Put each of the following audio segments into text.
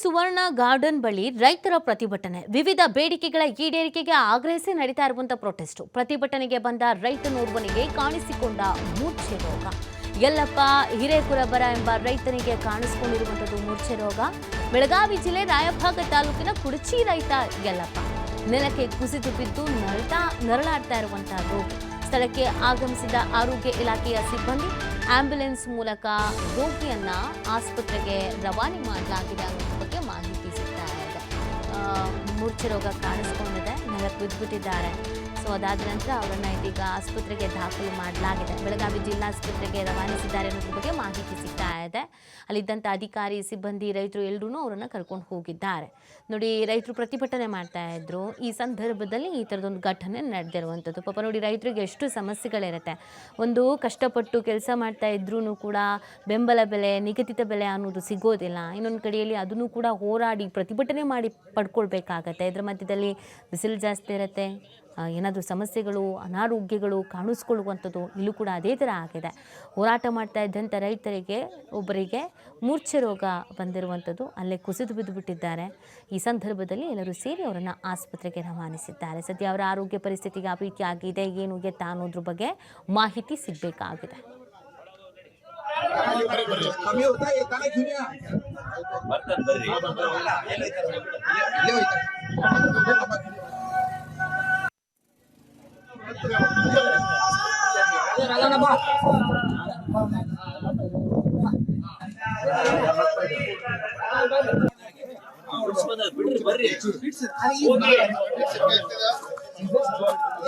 ಸುವರ್ಣ garden ಬಳಿ ರೈತರ ಪ್ರತಿಭಟನೆ. ವಿವಿಧ ಬೇಡಿಕೆಗಳ ಈಡೇರಿಕೆಗೆ ಆಗ್ರಹಿಸಿ ನಡೀತಾ ಇರುವಂತಹ ಪ್ರೊಟೆಸ್ಟ್. ಪ್ರತಿಭಟನೆಗೆ ಬಂದ ರೈತನೋರ್ವನಿಗೆ ಕಾಣಿಸಿಕೊಂಡ ಮೂರ್ಛೆ ರೋಗ. ಯಲ್ಲಪ್ಪ ಹಿರೇಕುರಬರ ಎಂಬ ರೈತನಿಗೆ ಕಾಣಿಸಿಕೊಂಡಿರುವಂತದ್ದು ಮೂರ್ಛೆ ರೋಗ. ಬೆಳಗಾವಿ ಜಿಲ್ಲೆ ರಾಯಭಾಗ ತಾಲೂಕಿನ ಕುಡಚಿ ರೈತ ಯಲ್ಲಪ್ಪ ನೆಲಕ್ಕೆ ಕುಸಿದು ಬಿದ್ದು ನರಳಾಡ್ತಾ ಇರುವಂತಹ ರೋಗಿ. ಸ್ಥಳಕ್ಕೆ ಆಗಮಿಸಿದ ಆರೋಗ್ಯ ಇಲಾಖೆಯ ಸಿಬ್ಬಂದಿ ಆಂಬ್ಯುಲೆನ್ಸ್ ಮೂಲಕ ರೋಗಿಯನ್ನ ಆಸ್ಪತ್ರೆಗೆ ರವಾನೆ ಮಾಡಲಾಗಿದೆ ಅನ್ನೋ ಬಗ್ಗೆ ಮಾಹಿತಿ ಸಿಗ್ತಾ ಇದೆ. ಮೂರ್ಛೆ ರೋಗ ಕಾಣಿಸಿಕೊಂಡಿದೆ, ನೆಲಕ್ಕೆ ಬಿದ್ದುಬಿಟ್ಟಿದ್ದಾರೆ. ಸೊ ಅದಾದ ನಂತರ ಅವರನ್ನು ಇದೀಗ ಆಸ್ಪತ್ರೆಗೆ ದಾಖಲು ಮಾಡಲಾಗಿದೆ. ಬೆಳಗಾವಿ ಜಿಲ್ಲಾಸ್ಪತ್ರೆಗೆ ರವಾನಿಸಿದ್ದಾರೆ ಅನ್ನೋದ್ರ ಬಗ್ಗೆ ಮಾಹಿತಿ ಸಿಗ್ತಾ ಇದೆ. ಅಲ್ಲಿದ್ದಂಥ ಅಧಿಕಾರಿ, ಸಿಬ್ಬಂದಿ, ರೈತರು ಎಲ್ಲರೂ ಅವರನ್ನು ಕರ್ಕೊಂಡು ಹೋಗಿದ್ದಾರೆ. ನೋಡಿ, ರೈತರು ಪ್ರತಿಭಟನೆ ಮಾಡ್ತಾ ಇದ್ರು. ಈ ಸಂದರ್ಭದಲ್ಲಿ ಈ ಥರದೊಂದು ಘಟನೆ ನಡೆದಿರುವಂಥದ್ದು. ಪಾಪ ನೋಡಿ, ರೈತರಿಗೆ ಎಷ್ಟು ಸಮಸ್ಯೆಗಳಿರುತ್ತೆ. ಒಂದು ಕಷ್ಟಪಟ್ಟು ಕೆಲಸ ಮಾಡ್ತಾ ಇದ್ರೂ ಕೂಡ ಬೆಂಬಲ ಬೆಲೆ, ನಿಗದಿತ ಬೆಲೆ ಅನ್ನೋದು ಸಿಗೋದಿಲ್ಲ. ಇನ್ನೊಂದು ಕಡೆಯಲ್ಲಿ ಅದನ್ನು ಕೂಡ ಹೋರಾಡಿ ಪ್ರತಿಭಟನೆ ಮಾಡಿ ಪಡ್ಕೊಳ್ಬೇಕಾಗತ್ತೆ. ಇದರ ಮಧ್ಯದಲ್ಲಿ ಬಿಸಿಲು ಜಾಸ್ತಿ ಇರುತ್ತೆ, ಏನಾದರೂ ಸಮಸ್ಯೆಗಳು, ಅನಾರೋಗ್ಯಗಳು ಕಾಣಿಸ್ಕೊಳ್ಳುವಂಥದ್ದು ಇಲ್ಲೂ ಕೂಡ ಅದೇ ಥರ ಆಗಿದೆ. ಹೋರಾಟ ಮಾಡ್ತಾ ಇದ್ದಂಥ ರೈತರಿಗೆ ಒಬ್ಬರಿಗೆ ಮೂರ್ಛೆ ರೋಗ ಬಂದಿರುವಂಥದ್ದು, ಅಲ್ಲೇ ಕುಸಿದು ಬಿದ್ದು ಬಿಟ್ಟಿದ್ದಾರೆ. ಈ ಸಂದರ್ಭದಲ್ಲಿ ಎಲ್ಲರೂ ಸೇರಿ ಅವರನ್ನು ಆಸ್ಪತ್ರೆಗೆ ರವಾನಿಸಿದ್ದಾರೆ. ಸದ್ಯ ಅವರ ಆರೋಗ್ಯ ಪರಿಸ್ಥಿತಿಗೆ ಯಾವ ರೀತಿ ಆಗಿದೆ, ಏನು ಎತ್ತ ಅನ್ನೋದ್ರ ಬಗ್ಗೆ ಮಾಹಿತಿ ಸಿಗಬೇಕಾಗಿದೆ.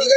ಈಗ